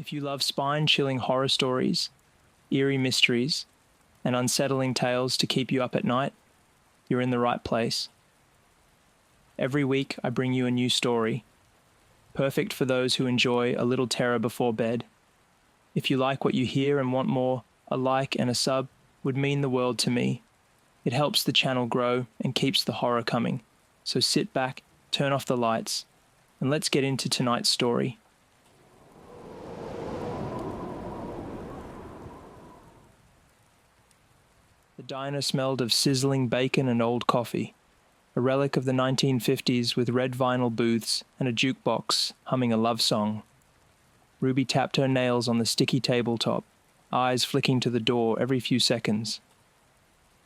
If you love spine-chilling horror stories, eerie mysteries, and unsettling tales to keep you up at night, you're in the right place. Every week, I bring you a new story, perfect for those who enjoy a little terror before bed. If you like what you hear and want more, a like and a sub would mean the world to me. It helps the channel grow and keeps the horror coming. So sit back, turn off the lights, and let's get into tonight's story. The diner smelled of sizzling bacon and old coffee, a relic of the 1950s with red vinyl booths and a jukebox humming a love song. Ruby tapped her nails on the sticky tabletop, eyes flicking to the door every few seconds.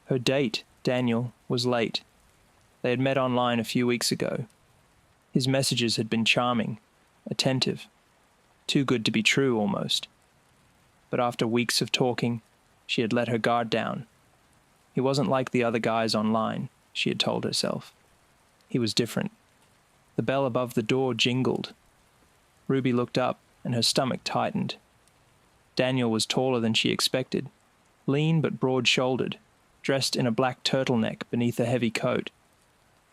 Her date, Daniel, was late. They had met online a few weeks ago. His messages had been charming, attentive, too good to be true almost. But after weeks of talking, she had let her guard down. He wasn't like the other guys online, she had told herself. He was different. The bell above the door jingled. Ruby looked up, and her stomach tightened. Daniel was taller than she expected, lean but broad-shouldered, dressed in a black turtleneck beneath a heavy coat.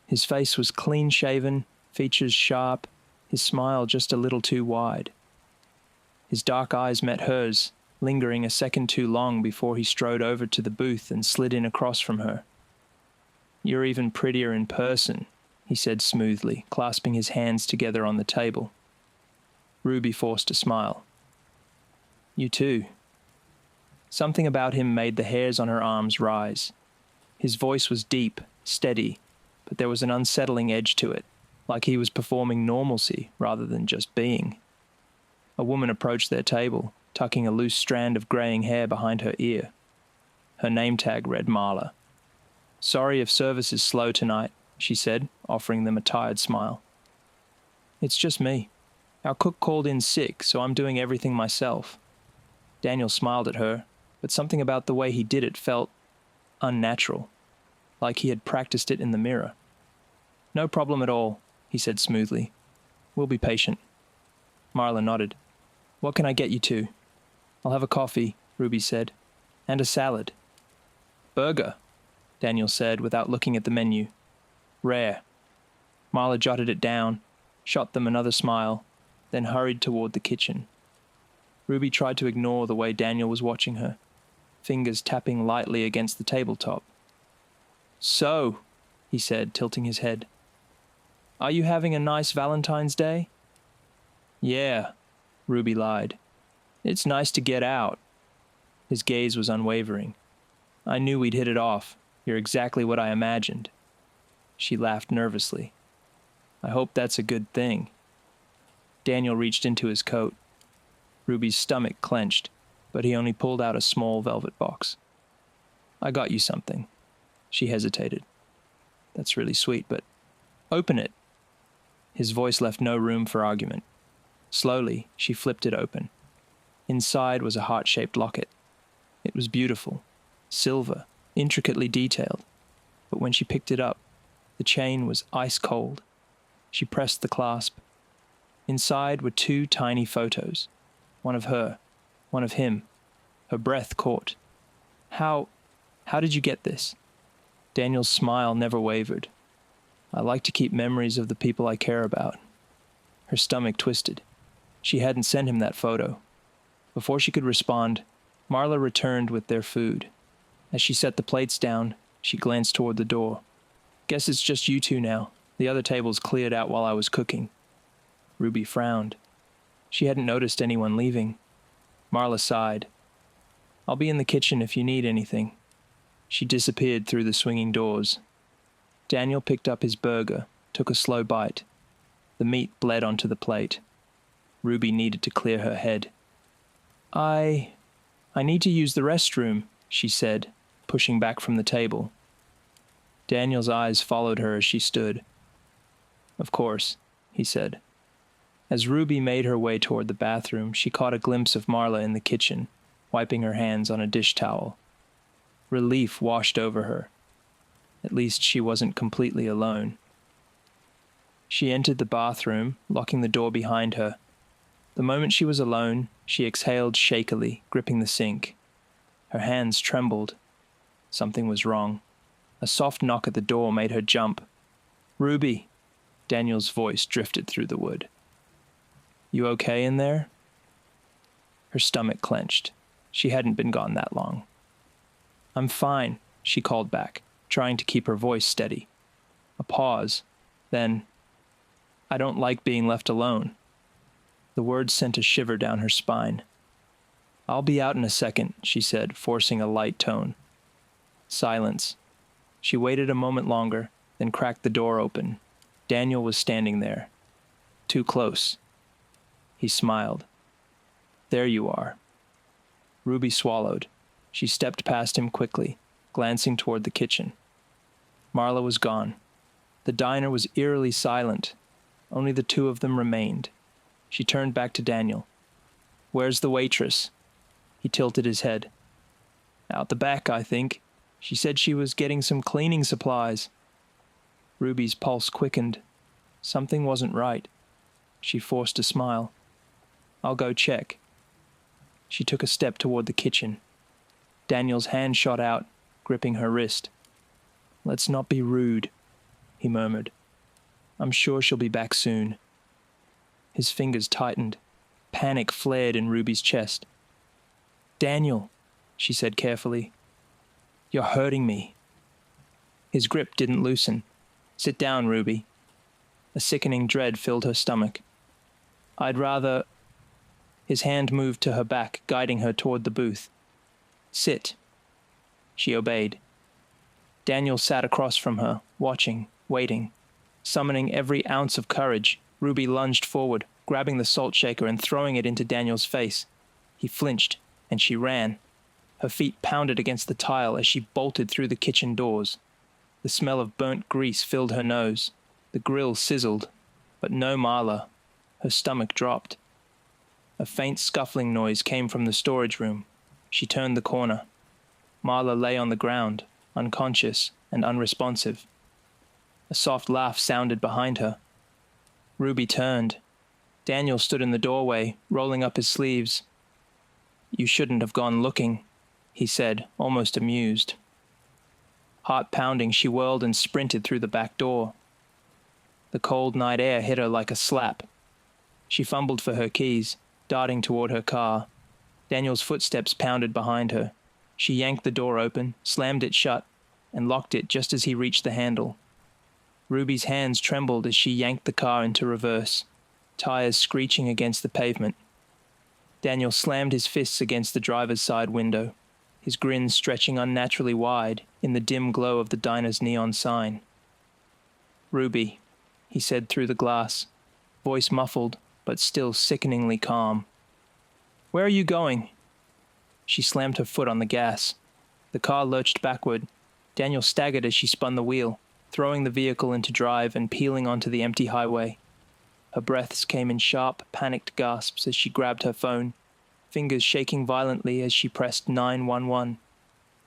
His face was clean-shaven, features sharp, his smile just a little too wide. His dark eyes met hers, lingering a second too long before he strode over to the booth and slid in across from her. "You're even prettier in person," he said smoothly, clasping his hands together on the table. Ruby forced a smile. "You too." Something about him made the hairs on her arms rise. His voice was deep, steady, but there was an unsettling edge to it, like he was performing normalcy rather than just being. A woman approached their table, tucking a loose strand of graying hair behind her ear. Her name tag read Marla. "Sorry if service is slow tonight," she said, offering them a tired smile. "It's just me. Our cook called in sick, so I'm doing everything myself." Daniel smiled at her, but something about the way he did it felt unnatural, like he had practiced it in the mirror. "No problem at all," he said smoothly. "We'll be patient." Marla nodded. "What can I get you two?" "I'll have a coffee," Ruby said, "and a salad." "Burger," Daniel said without looking at the menu. "Rare." Marla jotted it down, shot them another smile, then hurried toward the kitchen. Ruby tried to ignore the way Daniel was watching her, fingers tapping lightly against the tabletop. "So," he said, tilting his head, "are you having a nice Valentine's Day?" "Yeah," Ruby lied. "It's nice to get out." His gaze was unwavering. "I knew we'd hit it off. You're exactly what I imagined." She laughed nervously. "I hope that's a good thing." Daniel reached into his coat. Ruby's stomach clenched, but he only pulled out a small velvet box. "I got you something." She hesitated. "That's really sweet, but open it." His voice left no room for argument. Slowly, she flipped it open. Inside was a heart-shaped locket. It was beautiful, silver, intricately detailed, but when she picked it up, the chain was ice cold. She pressed the clasp. Inside were two tiny photos, one of her, one of him. Her breath caught. How did you get this?" Daniel's smile never wavered. "I like to keep memories of the people I care about." Her stomach twisted. She hadn't sent him that photo. Before she could respond, Marla returned with their food. As she set the plates down, she glanced toward the door. "Guess it's just you two now. The other tables cleared out while I was cooking." Ruby frowned. She hadn't noticed anyone leaving. Marla sighed. "I'll be in the kitchen if you need anything." She disappeared through the swinging doors. Daniel picked up his burger, took a slow bite. The meat bled onto the plate. Ruby needed to clear her head. I need to use the restroom," she said, pushing back from the table. Daniel's eyes followed her as she stood. "Of course," he said. As Ruby made her way toward the bathroom, she caught a glimpse of Marla in the kitchen, wiping her hands on a dish towel. Relief washed over her. At least she wasn't completely alone. She entered the bathroom, locking the door behind her. The moment she was alone, she exhaled shakily, gripping the sink. Her hands trembled. Something was wrong. A soft knock at the door made her jump. "Ruby!" Daniel's voice drifted through the wood. "You okay in there?" Her stomach clenched. She hadn't been gone that long. "I'm fine," she called back, trying to keep her voice steady. A pause. Then, "I don't like being left alone." The words sent a shiver down her spine. "I'll be out in a second," she said, forcing a light tone. Silence. She waited a moment longer, then cracked the door open. Daniel was standing there. Too close. He smiled. "There you are." Ruby swallowed. She stepped past him quickly, glancing toward the kitchen. Marla was gone. The diner was eerily silent. Only the two of them remained. She turned back to Daniel. "Where's the waitress?" He tilted his head. "Out the back, I think. She said she was getting some cleaning supplies." Ruby's pulse quickened. Something wasn't right. She forced a smile. "I'll go check." She took a step toward the kitchen. Daniel's hand shot out, gripping her wrist. "Let's not be rude," he murmured. "I'm sure she'll be back soon." His fingers tightened. Panic flared in Ruby's chest. "Daniel," she said carefully, "you're hurting me." His grip didn't loosen. "Sit down, Ruby." A sickening dread filled her stomach. "I'd rather—" His hand moved to her back, guiding her toward the booth. "Sit." She obeyed. Daniel sat across from her, watching, waiting. Summoning every ounce of courage, Ruby lunged forward, grabbing the salt shaker and throwing it into Daniel's face. He flinched, and she ran. Her feet pounded against the tile as she bolted through the kitchen doors. The smell of burnt grease filled her nose. The grill sizzled, but no Marla. Her stomach dropped. A faint scuffling noise came from the storage room. She turned the corner. Marla lay on the ground, unconscious and unresponsive. A soft laugh sounded behind her. Ruby turned. Daniel stood in the doorway, rolling up his sleeves. "You shouldn't have gone looking," he said, almost amused. Heart pounding, she whirled and sprinted through the back door. The cold night air hit her like a slap. She fumbled for her keys, darting toward her car. Daniel's footsteps pounded behind her. She yanked the door open, slammed it shut, and locked it just as he reached the handle. Ruby's hands trembled as she yanked the car into reverse, tires screeching against the pavement. Daniel slammed his fists against the driver's side window, his grin stretching unnaturally wide in the dim glow of the diner's neon sign. "Ruby," he said through the glass, voice muffled but still sickeningly calm. "Where are you going?" She slammed her foot on the gas. The car lurched backward. Daniel staggered as she spun the wheel, throwing the vehicle into drive and peeling onto the empty highway. Her breaths came in sharp, panicked gasps as she grabbed her phone, fingers shaking violently as she pressed 911.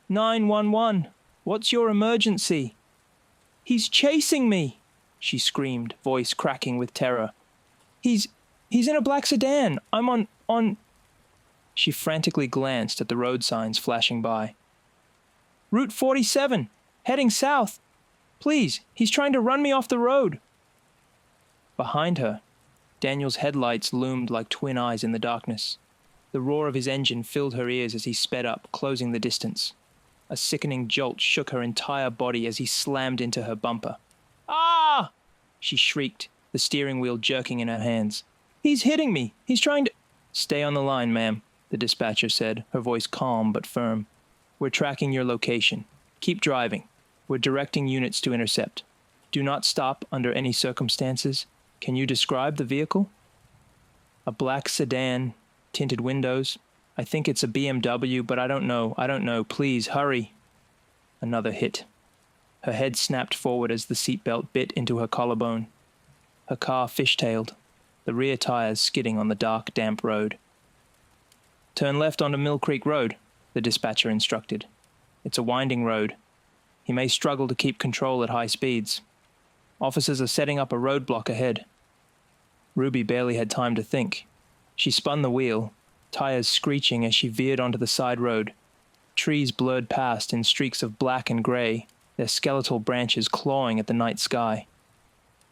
"911! What's your emergency?" "He's chasing me!" she screamed, voice cracking with terror. He's in a black sedan. I'm on... She frantically glanced at the road signs flashing by. "Route 47, heading south. Please, he's trying to run me off the road." Behind her, Daniel's headlights loomed like twin eyes in the darkness. The roar of his engine filled her ears as he sped up, closing the distance. A sickening jolt shook her entire body as he slammed into her bumper. "Ah!" she shrieked, the steering wheel jerking in her hands. "He's hitting me! He's trying to—" "Stay on the line, ma'am," the dispatcher said, her voice calm but firm. "We're tracking your location. Keep driving. We're directing units to intercept. Do not stop under any circumstances. Can you describe the vehicle?" "A black sedan, tinted windows. I think it's a BMW, but I don't know. Please, hurry." Another hit. Her head snapped forward as the seatbelt bit into her collarbone. Her car fishtailed, the rear tires skidding on the dark, damp road. "Turn left onto Mill Creek Road," the dispatcher instructed. "It's a winding road. He may struggle to keep control at high speeds. Officers are setting up a roadblock ahead." Ruby barely had time to think. She spun the wheel, tires screeching as she veered onto the side road. Trees blurred past in streaks of black and grey, their skeletal branches clawing at the night sky.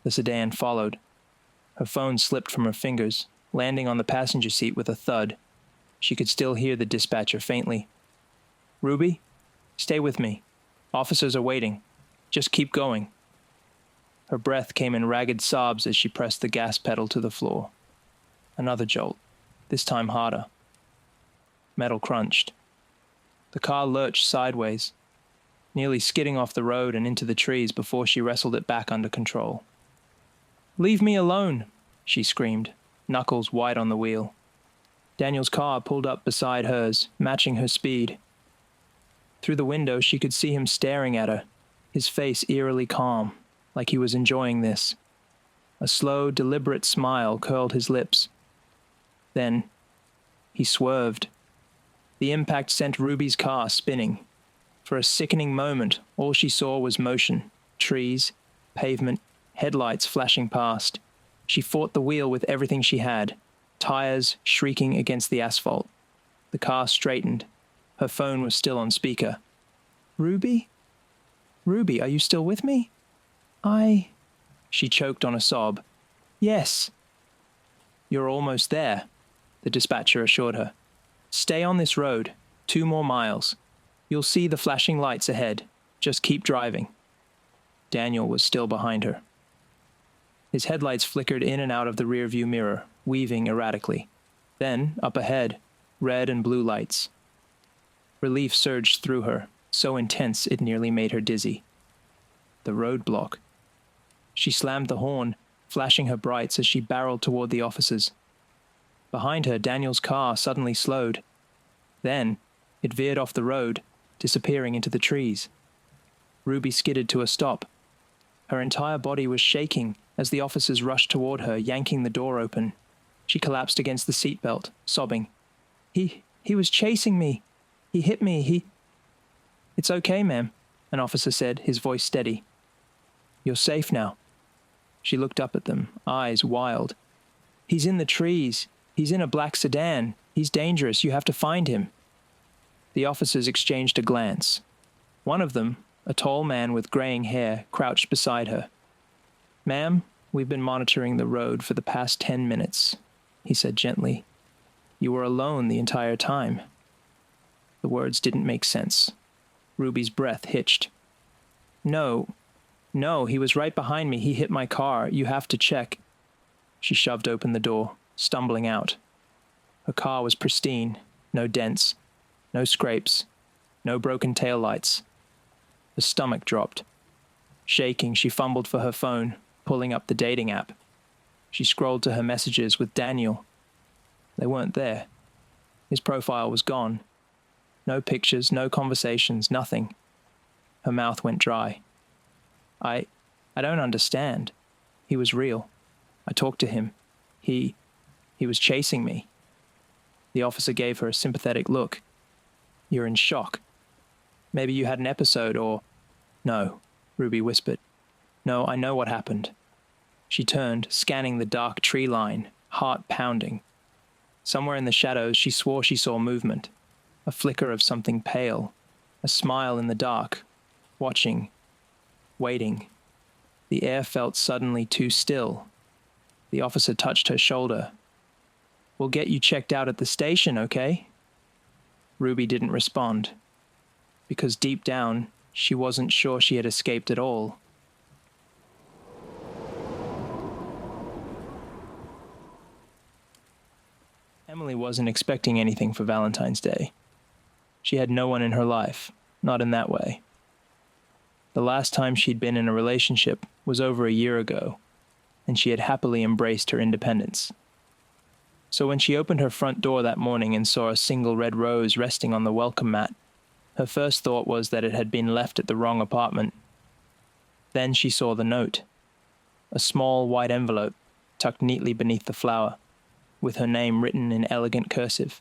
The sedan followed. Her phone slipped from her fingers, landing on the passenger seat with a thud. She could still hear the dispatcher faintly. "Ruby? Stay with me. Officers are waiting. Just keep going." Her breath came in ragged sobs as she pressed the gas pedal to the floor. Another jolt, this time harder. Metal crunched. The car lurched sideways, nearly skidding off the road and into the trees before she wrestled it back under control. "Leave me alone," she screamed, knuckles white on the wheel. Daniel's car pulled up beside hers, matching her speed. Through the window, she could see him staring at her, his face eerily calm, like he was enjoying this. A slow, deliberate smile curled his lips. Then, he swerved. The impact sent Ruby's car spinning. For a sickening moment, all she saw was motion, trees, pavement, headlights flashing past. She fought the wheel with everything she had, tires shrieking against the asphalt. The car straightened. Her phone was still on speaker. "Ruby? Ruby, are you still with me? She choked on a sob. "Yes." "You're almost there," the dispatcher assured her. "Stay on this road, 2 more miles. You'll see the flashing lights ahead. Just keep driving." Daniel was still behind her. His headlights flickered in and out of the rearview mirror, weaving erratically. Then, up ahead, red and blue lights. Relief surged through her, so intense it nearly made her dizzy. The roadblock. She slammed the horn, flashing her brights as she barreled toward the officers. Behind her, Daniel's car suddenly slowed. Then, it veered off the road, disappearing into the trees. Ruby skidded to a stop. Her entire body was shaking as the officers rushed toward her, yanking the door open. She collapsed against the seatbelt, sobbing. He was chasing me. He hit me. It's okay, ma'am," an officer said, his voice steady. "You're safe now." She looked up at them, eyes wild. "He's in the trees. He's in a black sedan. He's dangerous. You have to find him." The officers exchanged a glance. One of them, a tall man with graying hair, crouched beside her. "Ma'am, we've been monitoring the road for the past 10 minutes, he said gently. "You were alone the entire time." The words didn't make sense. Ruby's breath hitched. No, he was right behind me. He hit my car. You have to check." She shoved open the door, stumbling out. Her car was pristine, no dents, no scrapes, no broken taillights. Her stomach dropped. Shaking, she fumbled for her phone, pulling up the dating app. She scrolled to her messages with Daniel. They weren't there. His profile was gone. No pictures, no conversations, nothing. Her mouth went dry. I don't understand. He was real. I talked to him. He was chasing me." The officer gave her a sympathetic look. "You're in shock. Maybe you had an episode or—" "No," Ruby whispered. "No, I know what happened." She turned, scanning the dark tree line, heart pounding. Somewhere in the shadows, she swore she saw movement. A flicker of something pale. A smile in the dark. Watching. Waiting. The air felt suddenly too still. The officer touched her shoulder. "We'll get you checked out at the station, okay?" Ruby didn't respond. Because deep down, she wasn't sure she had escaped at all. Emily wasn't expecting anything for Valentine's Day. She had no one in her life, not in that way. The last time she'd been in a relationship was over a year ago, and she had happily embraced her independence. So when she opened her front door that morning and saw a single red rose resting on the welcome mat, her first thought was that it had been left at the wrong apartment. Then she saw the note. A small white envelope tucked neatly beneath the flower, with her name written in elegant cursive.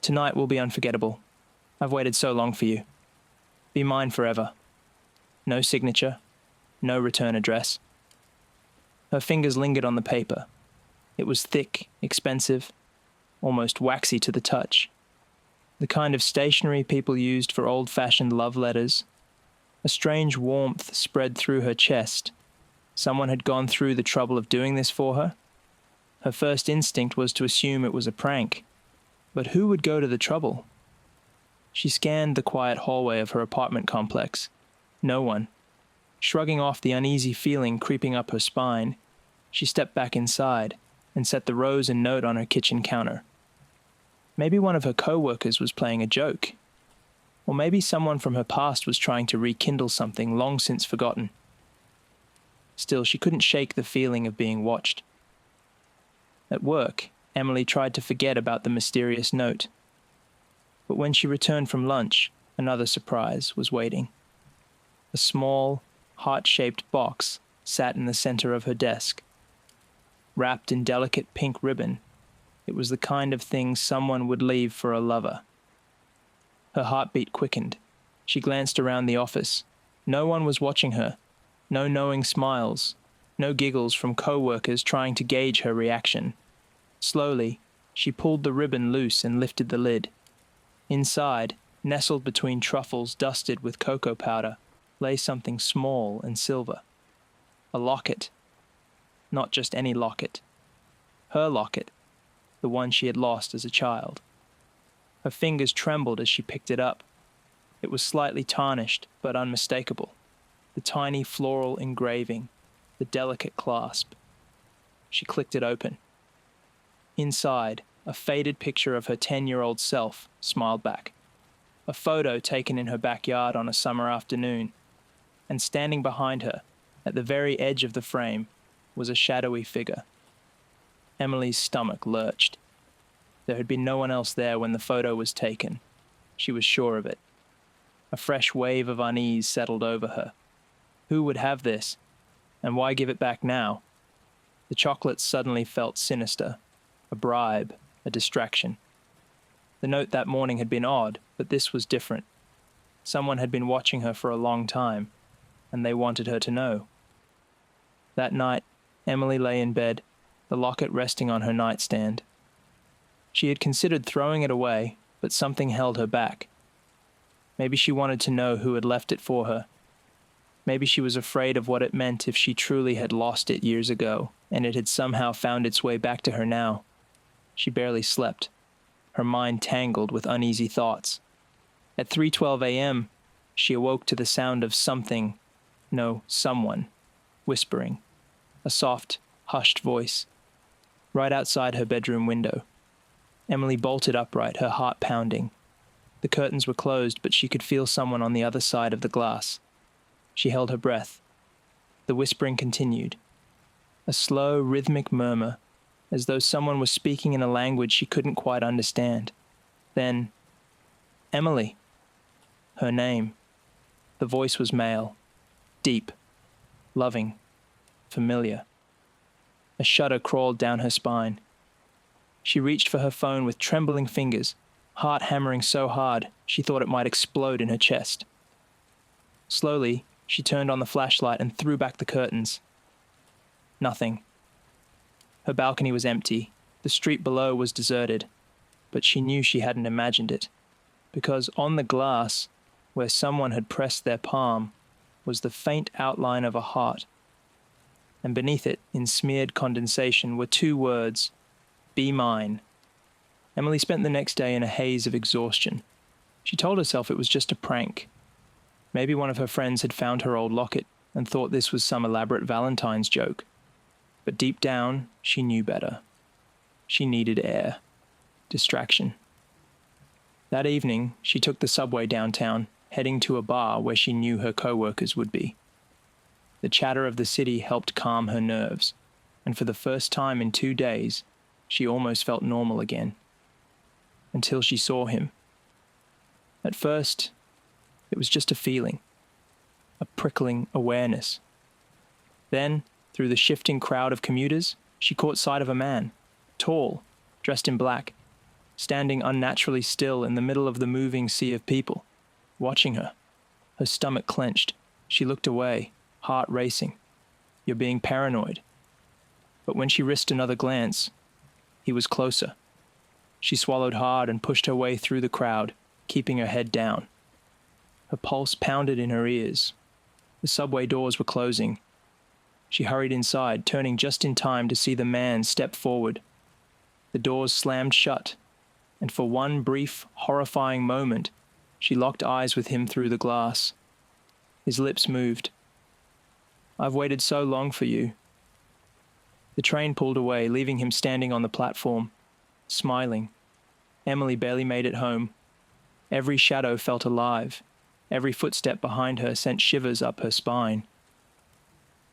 "Tonight will be unforgettable. I've waited so long for you. Be mine forever." No signature, no return address. Her fingers lingered on the paper. It was thick, expensive, almost waxy to the touch. The kind of stationery people used for old-fashioned love letters. A strange warmth spread through her chest. Someone had gone through the trouble of doing this for her. Her first instinct was to assume it was a prank. But who would go to the trouble? She scanned the quiet hallway of her apartment complex. No one. Shrugging off the uneasy feeling creeping up her spine, she stepped back inside and set the rose and note on her kitchen counter. Maybe one of her co-workers was playing a joke. Or maybe someone from her past was trying to rekindle something long since forgotten. Still, she couldn't shake the feeling of being watched. At work, Emily tried to forget about the mysterious note. But when she returned from lunch, another surprise was waiting. A small, heart-shaped box sat in the center of her desk. Wrapped in delicate pink ribbon, it was the kind of thing someone would leave for a lover. Her heartbeat quickened. She glanced around the office. No one was watching her. No knowing smiles. No giggles from co-workers trying to gauge her reaction. Slowly, she pulled the ribbon loose and lifted the lid. Inside, nestled between truffles dusted with cocoa powder, lay something small and silver. A locket. Not just any locket. Her locket. The one she had lost as a child. Her fingers trembled as she picked it up. It was slightly tarnished, but unmistakable. The tiny floral engraving, the delicate clasp. She clicked it open. Inside, a faded picture of her 10-year-old self smiled back. A photo taken in her backyard on a summer afternoon. And standing behind her, at the very edge of the frame, was a shadowy figure. Emily's stomach lurched. There had been no one else there when the photo was taken. She was sure of it. A fresh wave of unease settled over her. Who would have this? And why give it back now? The chocolates suddenly felt sinister. A bribe, a distraction. The note that morning had been odd, but this was different. Someone had been watching her for a long time, and they wanted her to know. That night, Emily lay in bed, the locket resting on her nightstand. She had considered throwing it away, but something held her back. Maybe she wanted to know who had left it for her. Maybe she was afraid of what it meant if she truly had lost it years ago, and it had somehow found its way back to her now. She barely slept, her mind tangled with uneasy thoughts. At 3:12 a.m., she awoke to the sound of someone, whispering. A soft, hushed voice. Right outside her bedroom window. Emily bolted upright, her heart pounding. The curtains were closed, but she could feel someone on the other side of the glass. She held her breath. The whispering continued. A slow, rhythmic murmur, as though someone was speaking in a language she couldn't quite understand. Then, Emily. Her name. The voice was male. Deep. Loving. Familiar. A shudder crawled down her spine. She reached for her phone with trembling fingers, heart hammering so hard she thought it might explode in her chest. Slowly, she turned on the flashlight and threw back the curtains. Nothing. Her balcony was empty. The street below was deserted. But she knew she hadn't imagined it, because on the glass, where someone had pressed their palm, was the faint outline of a heart. And beneath it, in smeared condensation, were two words, "Be mine." Emily spent the next day in a haze of exhaustion. She told herself it was just a prank. Maybe one of her friends had found her old locket and thought this was some elaborate Valentine's joke. But deep down, she knew better. She needed air. Distraction. That evening, she took the subway downtown, heading to a bar where she knew her co-workers would be. The chatter of the city helped calm her nerves, and for the first time in 2 days, she almost felt normal again. Until she saw him. At first, it was just a feeling, a prickling awareness. Then, through the shifting crowd of commuters, she caught sight of a man, tall, dressed in black, standing unnaturally still in the middle of the moving sea of people, watching her. Her stomach clenched. She looked away, heart racing. "You're being paranoid." but when she risked another glance, he was closer. She swallowed hard and pushed her way through the crowd, keeping her head down. Her pulse pounded in her ears. The subway doors were closing. She hurried inside, turning just in time to see the man step forward. The doors slammed shut, and for one brief, horrifying moment, she locked eyes with him through the glass. His lips moved. "I've waited so long for you." The train pulled away, leaving him standing on the platform, smiling. Emily barely made it home. Every shadow felt alive. Every footstep behind her sent shivers up her spine.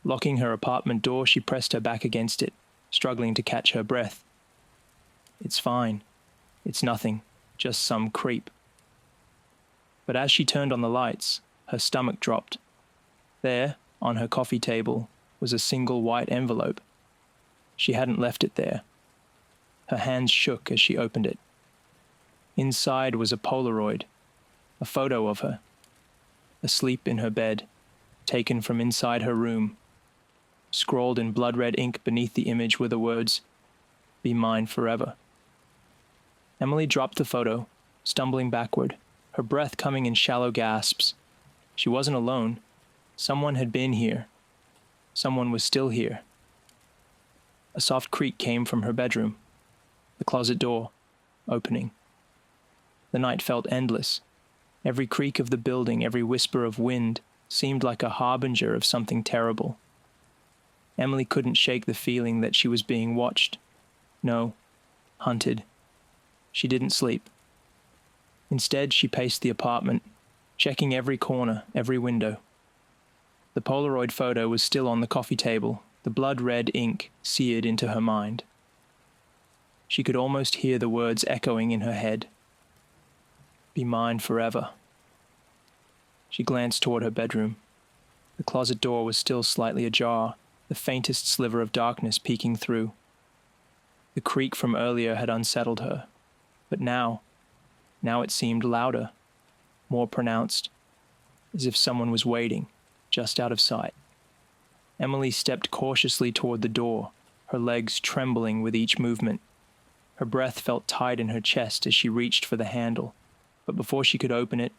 Locking her apartment door, she pressed her back against it, struggling to catch her breath. "It's fine. It's nothing. Just some creep." But as she turned on the lights, her stomach dropped. There, on her coffee table, was a single white envelope. She hadn't left it there. Her hands shook as she opened it. Inside was a Polaroid, a photo of her, asleep in her bed, taken from inside her room. Scrawled in blood-red ink beneath the image were the words, "Be mine forever." Emily dropped the photo, stumbling backward, her breath coming in shallow gasps. She wasn't alone. Someone had been here. Someone was still here. A soft creak came from her bedroom, the closet door opening. The night felt endless. Every creak of the building, every whisper of wind, seemed like a harbinger of something terrible. Emily couldn't shake the feeling that she was being watched. No, hunted. She didn't sleep. Instead, she paced the apartment, checking every corner, every window. The Polaroid photo was still on the coffee table, the blood-red ink seared into her mind. She could almost hear the words echoing in her head. "Be mine forever." She glanced toward her bedroom. The closet door was still slightly ajar, the faintest sliver of darkness peeking through. The creak from earlier had unsettled her, but now it seemed louder, more pronounced, as if someone was waiting, just out of sight. Emily stepped cautiously toward the door, her legs trembling with each movement. Her breath felt tight in her chest as she reached for the handle, but before she could open it,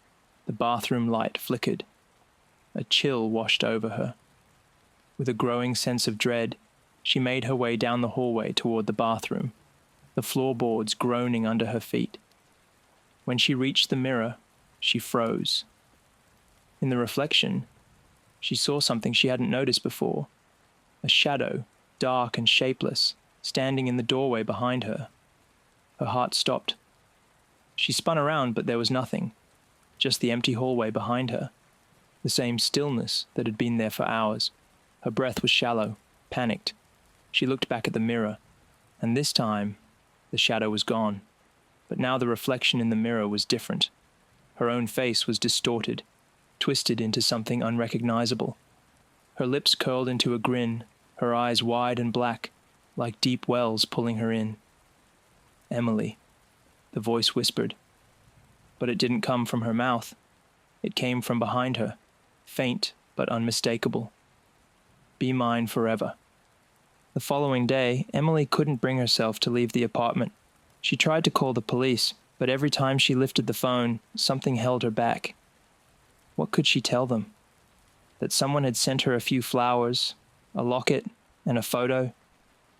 the bathroom light flickered. A chill washed over her. With a growing sense of dread, she made her way down the hallway toward the bathroom, the floorboards groaning under her feet. When she reached the mirror, she froze. In the reflection, she saw something she hadn't noticed before. A shadow, dark and shapeless, standing in the doorway behind her. Her heart stopped. She spun around, but there was nothing. Just the empty hallway behind her. The same stillness that had been there for hours. Her breath was shallow, panicked. She looked back at the mirror, and this time, the shadow was gone. But now the reflection in the mirror was different. Her own face was distorted, twisted into something unrecognizable. Her lips curled into a grin, her eyes wide and black, like deep wells pulling her in. "Emily," the voice whispered. But it didn't come from her mouth. It came from behind her, faint but unmistakable. "Be mine forever." The following day, Emily couldn't bring herself to leave the apartment. She tried to call the police, but every time she lifted the phone, something held her back. What could she tell them? That someone had sent her a few flowers, a locket, and a photo?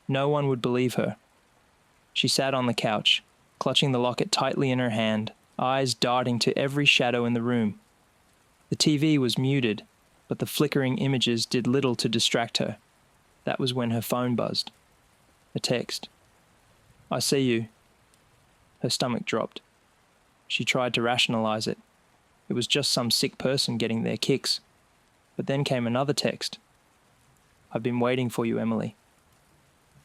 No one would believe her. She sat on the couch, clutching the locket tightly in her hand, eyes darting to every shadow in the room. The TV was muted, but the flickering images did little to distract her. That was when her phone buzzed. A text. "I see you." Her stomach dropped. She tried to rationalize it. It was just some sick person getting their kicks. But then came another text. "I've been waiting for you, Emily."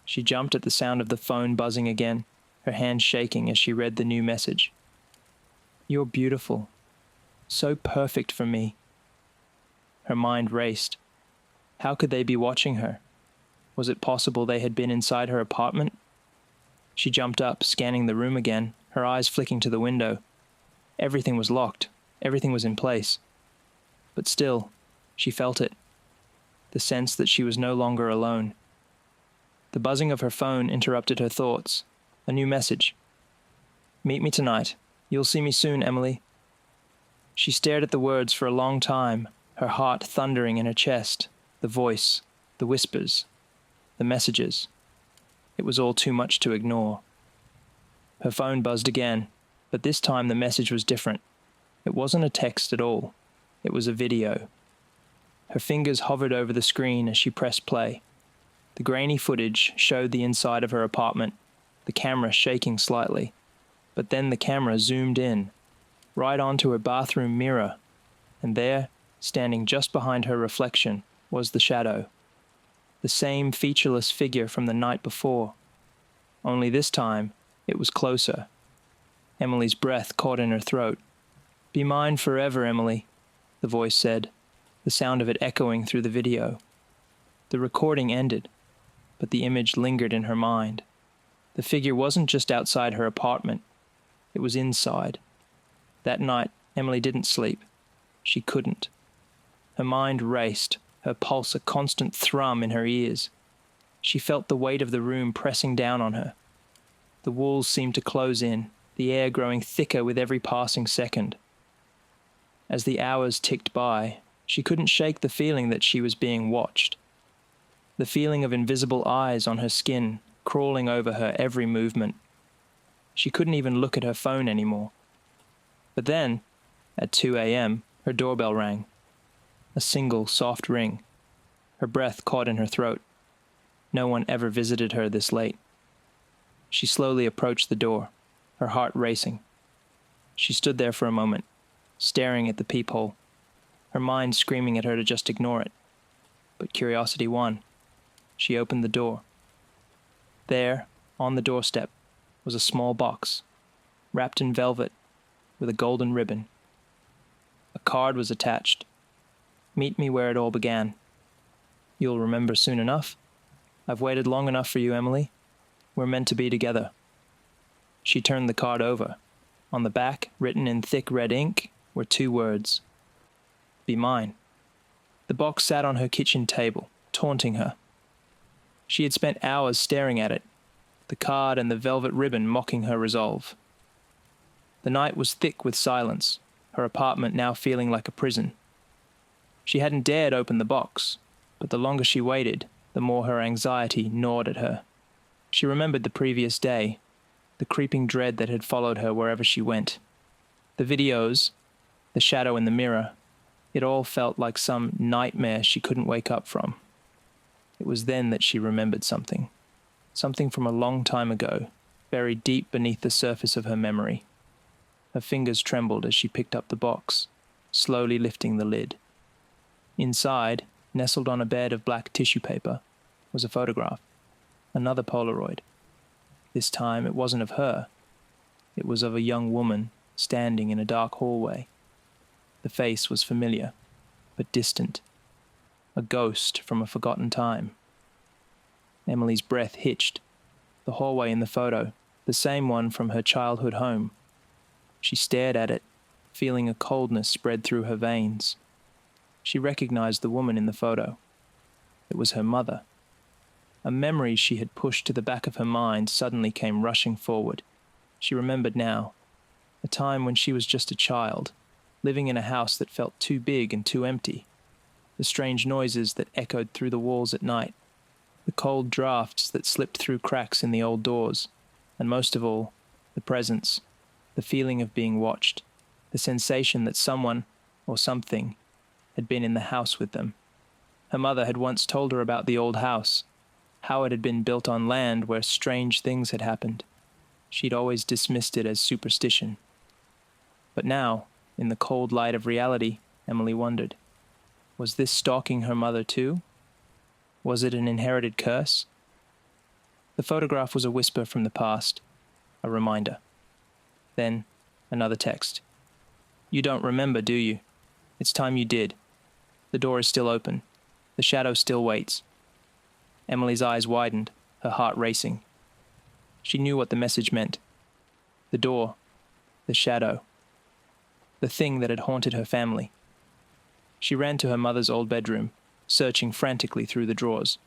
She jumped at the sound of the phone buzzing again, her hand shaking as she read the new message. "You're beautiful. So perfect for me." Her mind raced. How could they be watching her? Was it possible they had been inside her apartment? She jumped up, scanning the room again, her eyes flicking to the window. Everything was locked. Everything was in place. But still, she felt it. The sense that she was no longer alone. The buzzing of her phone interrupted her thoughts. A new message. "Meet me tonight. You'll see me soon, Emily." She stared at the words for a long time, her heart thundering in her chest. The voice, the whispers, the messages. It was all too much to ignore. Her phone buzzed again, but this time the message was different. It wasn't a text at all. It was a video. Her fingers hovered over the screen as she pressed play. The grainy footage showed the inside of her apartment, the camera shaking slightly. But then the camera zoomed in, right onto her bathroom mirror, and there, standing just behind her reflection, was the shadow. The same featureless figure from the night before. Only this time, it was closer. Emily's breath caught in her throat. "Be mine forever, Emily," the voice said, the sound of it echoing through the video. The recording ended, but the image lingered in her mind. The figure wasn't just outside her apartment. It was inside. That night, Emily didn't sleep. She couldn't. Her mind raced, her pulse a constant thrum in her ears. She felt the weight of the room pressing down on her. The walls seemed to close in, the air growing thicker with every passing second. As the hours ticked by, she couldn't shake the feeling that she was being watched. The feeling of invisible eyes on her skin, crawling over her every movement. She couldn't even look at her phone anymore. But then, at 2 a.m., her doorbell rang. A single, soft ring. Her breath caught in her throat. No one ever visited her this late. She slowly approached the door, her heart racing. She stood there for a moment, staring at the peephole, her mind screaming at her to just ignore it. But curiosity won. She opened the door. There, on the doorstep, was a small box, wrapped in velvet, with a golden ribbon. A card was attached. "Meet me where it all began. You'll remember soon enough. I've waited long enough for you, Emily. We're meant to be together." She turned the card over. On the back, written in thick red ink, were 2 words. "Be mine." The box sat on her kitchen table, taunting her. She had spent hours staring at it, the card and the velvet ribbon mocking her resolve. The night was thick with silence, her apartment now feeling like a prison. She hadn't dared open the box, but the longer she waited, the more her anxiety gnawed at her. She remembered the previous day, the creeping dread that had followed her wherever she went. The videos, the shadow in the mirror, it all felt like some nightmare she couldn't wake up from. It was then that she remembered something. Something from a long time ago, buried deep beneath the surface of her memory. Her fingers trembled as she picked up the box, slowly lifting the lid. Inside, nestled on a bed of black tissue paper, was a photograph. Another Polaroid. This time it wasn't of her. It was of a young woman standing in a dark hallway. The face was familiar, but distant. A ghost from a forgotten time. Emily's breath hitched. The hallway in the photo, the same one from her childhood home. She stared at it, feeling a coldness spread through her veins. She recognized the woman in the photo. It was her mother. A memory she had pushed to the back of her mind suddenly came rushing forward. She remembered now. A time when she was just a child, living in a house that felt too big and too empty. The strange noises that echoed through the walls at night. The cold drafts that slipped through cracks in the old doors. And most of all, the presence. The feeling of being watched. The sensation that someone, or something, had been in the house with them. Her mother had once told her about the old house, how it had been built on land where strange things had happened. She'd always dismissed it as superstition. But now, in the cold light of reality, Emily wondered, was this stalking her mother too? Was it an inherited curse? The photograph was a whisper from the past, a reminder. Then, another text. "You don't remember, do you? It's time you did. The door is still open. The shadow still waits." Emily's eyes widened, her heart racing. She knew what the message meant. The door, the shadow, the thing that had haunted her family. She ran to her mother's old bedroom, searching frantically through the drawers.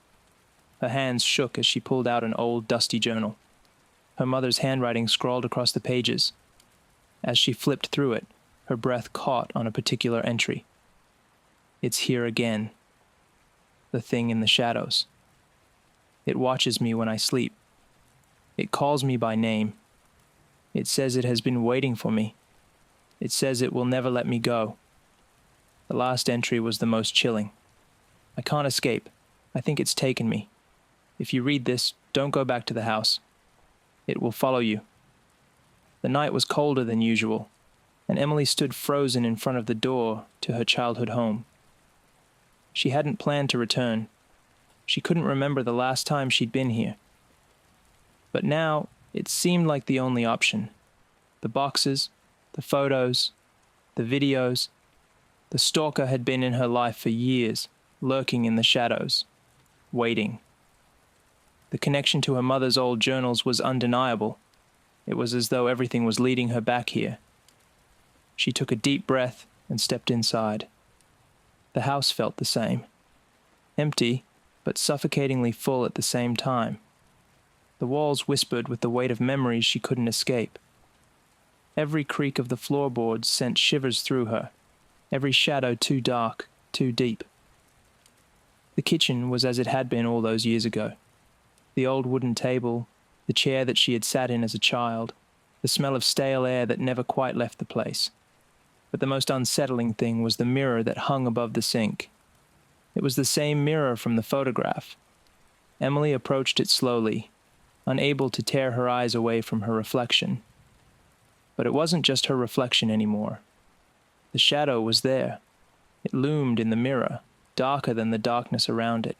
Her hands shook as she pulled out an old, dusty journal. Her mother's handwriting scrawled across the pages. As she flipped through it, her breath caught on a particular entry. "It's here again. The thing in the shadows. It watches me when I sleep. It calls me by name. It says it has been waiting for me. It says it will never let me go." The last entry was the most chilling. "I can't escape. I think it's taken me. If you read this, don't go back to the house. It will follow you." The night was colder than usual, and Emily stood frozen in front of the door to her childhood home. She hadn't planned to return. She couldn't remember the last time she'd been here. But now, it seemed like the only option. The boxes, the photos, the videos. The stalker had been in her life for years, lurking in the shadows, waiting. The connection to her mother's old journals was undeniable. It was as though everything was leading her back here. She took a deep breath and stepped inside. The house felt the same. Empty, but suffocatingly full at the same time. The walls whispered with the weight of memories she couldn't escape. Every creak of the floorboards sent shivers through her, every shadow too dark, too deep. The kitchen was as it had been all those years ago. The old wooden table, the chair that she had sat in as a child, the smell of stale air that never quite left the place. But the most unsettling thing was the mirror that hung above the sink. It was the same mirror from the photograph. Emily approached it slowly, unable to tear her eyes away from her reflection. But it wasn't just her reflection anymore. The shadow was there. It loomed in the mirror, darker than the darkness around it.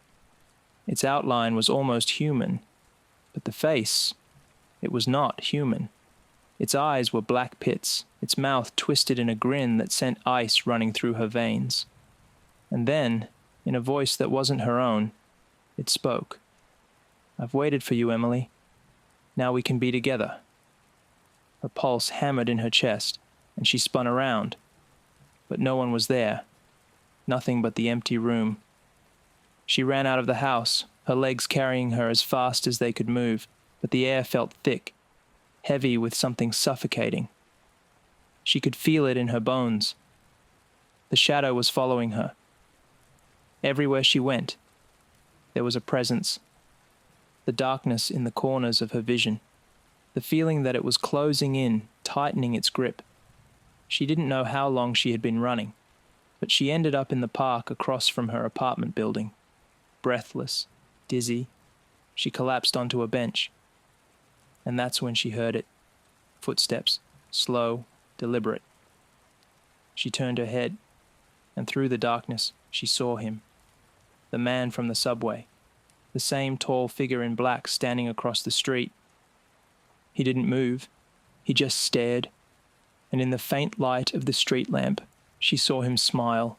Its outline was almost human, but the face, it was not human. Its eyes were black pits, its mouth twisted in a grin that sent ice running through her veins. And then, in a voice that wasn't her own, it spoke. "I've waited for you, Emily. Now we can be together." Her pulse hammered in her chest, and she spun around. But no one was there. Nothing but the empty room. She ran out of the house, her legs carrying her as fast as they could move, but the air felt thick, heavy with something suffocating. She could feel it in her bones. The shadow was following her. Everywhere she went, there was a presence. The darkness in the corners of her vision. The feeling that it was closing in, tightening its grip. She didn't know how long she had been running, but she ended up in the park across from her apartment building. Breathless, dizzy, she collapsed onto a bench. And that's when she heard it. Footsteps, slow, deliberate. She turned her head, and through the darkness, she saw him. The man from the subway. The same tall figure in black standing across the street. He didn't move. He just stared. And in the faint light of the street lamp, she saw him smile.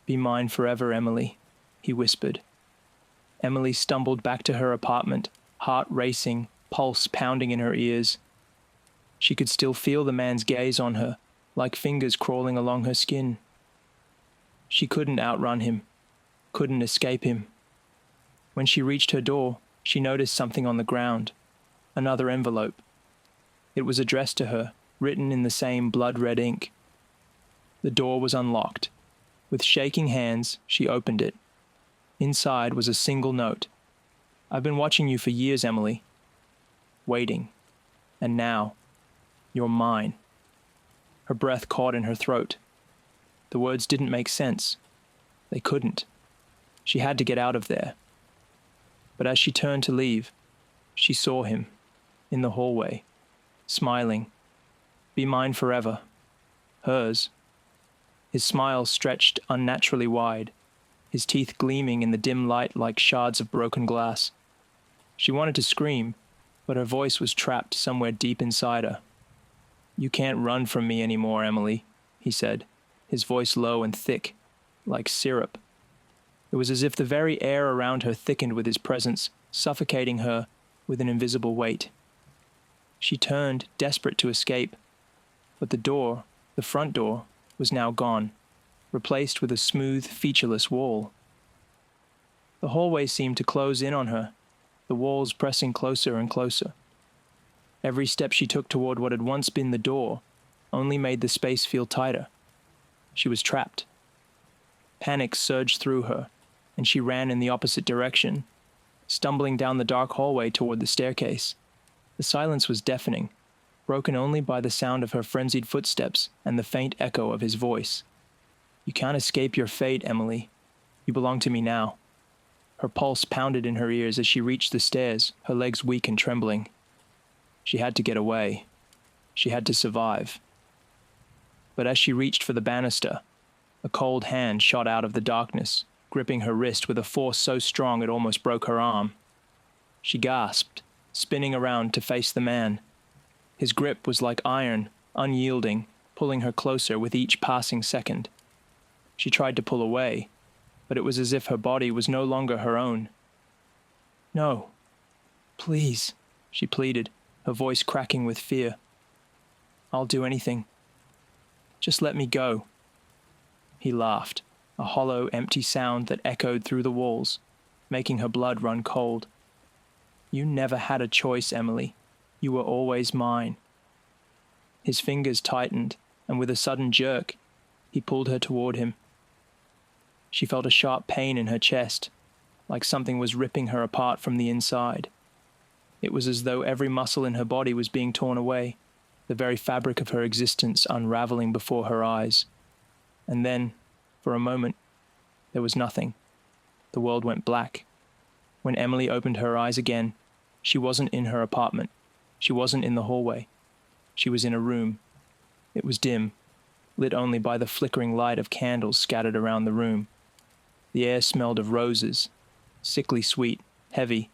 "Be mine forever, Emily," he whispered. Emily stumbled back to her apartment, heart racing, pulse pounding in her ears. She could still feel the man's gaze on her, like fingers crawling along her skin. She couldn't outrun him, couldn't escape him. When she reached her door, she noticed something on the ground. Another envelope. It was addressed to her, written in the same blood-red ink. The door was unlocked. With shaking hands, she opened it. Inside was a single note. "I've been watching you for years, Emily. Waiting. And now, you're mine." Her breath caught in her throat. The words didn't make sense. They couldn't. She had to get out of there. But as she turned to leave, she saw him, in the hallway, smiling. Be mine forever. Hers. His smile stretched unnaturally wide, his teeth gleaming in the dim light like shards of broken glass. She wanted to scream, but her voice was trapped somewhere deep inside her. "You can't run from me anymore, Emily," he said, his voice low and thick, like syrup. It was as if the very air around her thickened with his presence, suffocating her with an invisible weight. She turned, desperate to escape, but the door, the front door, was now gone, replaced with a smooth, featureless wall. The hallway seemed to close in on her, the walls pressing closer and closer. Every step she took toward what had once been the door only made the space feel tighter. She was trapped. Panic surged through her, and she ran in the opposite direction, stumbling down the dark hallway toward the staircase. The silence was deafening, broken only by the sound of her frenzied footsteps and the faint echo of his voice. "You can't escape your fate, Emily. You belong to me now." Her pulse pounded in her ears as she reached the stairs, her legs weak and trembling. She had to get away. She had to survive. But as she reached for the banister, a cold hand shot out of the darkness, gripping her wrist with a force so strong it almost broke her arm. She gasped, spinning around to face the man. His grip was like iron, unyielding, pulling her closer with each passing second. She tried to pull away, but it was as if her body was no longer her own. "No, please," she pleaded, her voice cracking with fear. "I'll do anything. Just let me go." He laughed, a hollow, empty sound that echoed through the walls, making her blood run cold. "You never had a choice, Emily. You were always mine." His fingers tightened, and with a sudden jerk, he pulled her toward him. She felt a sharp pain in her chest, like something was ripping her apart from the inside. It was as though every muscle in her body was being torn away, the very fabric of her existence unraveling before her eyes. And then, for a moment, there was nothing. The world went black. When Emily opened her eyes again, she wasn't in her apartment. She wasn't in the hallway. She was in a room. It was dim, lit only by the flickering light of candles scattered around the room. The air smelled of roses, sickly sweet, heavy.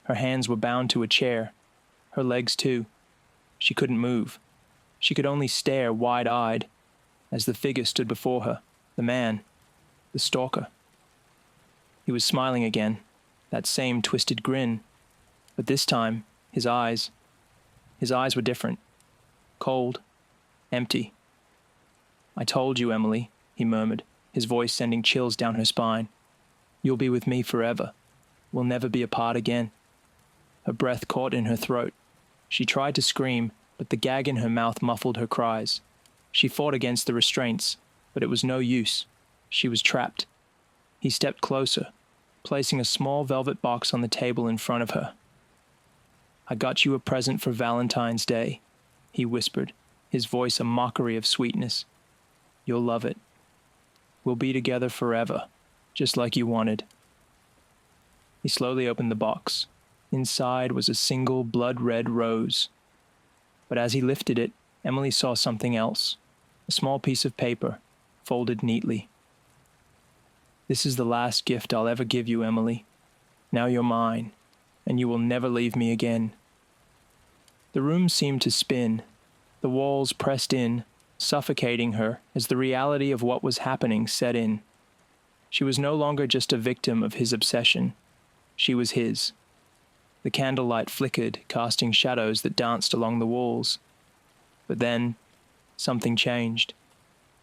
Her hands were bound to a chair, her legs too. She couldn't move. She could only stare wide-eyed as the figure stood before her, the man, the stalker. He was smiling again, that same twisted grin, but this time, his eyes were different, cold, empty. "I told you, Emily," he murmured, his voice sending chills down her spine. "You'll be with me forever. We'll never be apart again." Her breath caught in her throat. She tried to scream, but the gag in her mouth muffled her cries. She fought against the restraints, but it was no use. She was trapped. He stepped closer, placing a small velvet box on the table in front of her. "I got you a present for Valentine's Day," he whispered, his voice a mockery of sweetness. "You'll love it. We'll be together forever, just like you wanted." He slowly opened the box. Inside was a single blood-red rose. But as he lifted it, Emily saw something else, a small piece of paper, folded neatly. "This is the last gift I'll ever give you, Emily. Now you're mine, and you will never leave me again." The room seemed to spin. The walls pressed in, suffocating her as the reality of what was happening set in. She was no longer just a victim of his obsession. She was his. The candlelight flickered, casting shadows that danced along the walls. But then, something changed.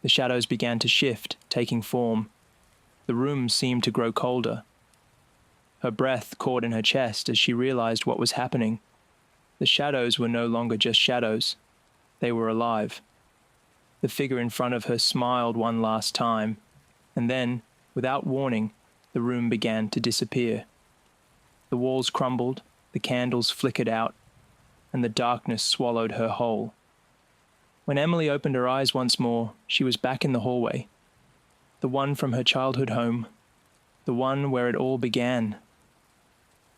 The shadows began to shift, taking form. The room seemed to grow colder. Her breath caught in her chest as she realized what was happening. The shadows were no longer just shadows. They were alive. The figure in front of her smiled one last time, and then, without warning, the room began to disappear. The walls crumbled, the candles flickered out, and the darkness swallowed her whole. When Emily opened her eyes once more, she was back in the hallway. The one from her childhood home. The one where it all began.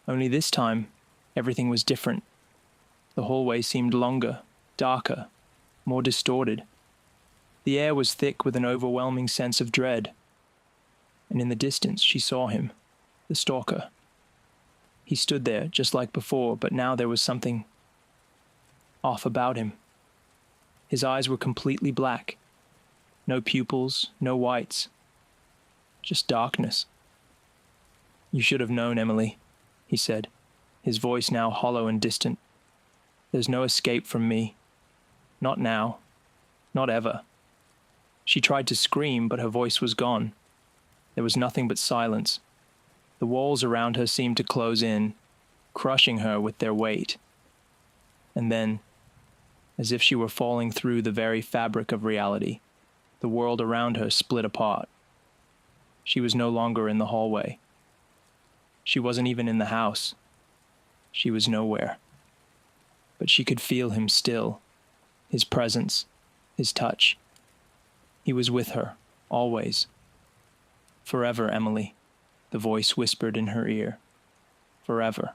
Only this time, everything was different. The hallway seemed longer, darker, more distorted. The air was thick with an overwhelming sense of dread. And in the distance she saw him, the stalker. He stood there, just like before, but now there was something off about him. His eyes were completely black. No pupils, no whites. Just darkness. "You should have known, Emily," he said, his voice now hollow and distant. "There's no escape from me. Not now. Not ever." She tried to scream, but her voice was gone. There was nothing but silence. The walls around her seemed to close in, crushing her with their weight. And then, as if she were falling through the very fabric of reality, the world around her split apart. She was no longer in the hallway. She wasn't even in the house. She was nowhere. But she could feel him still, his presence, his touch. He was with her, always. "Forever, Emily," the voice whispered in her ear. "Forever."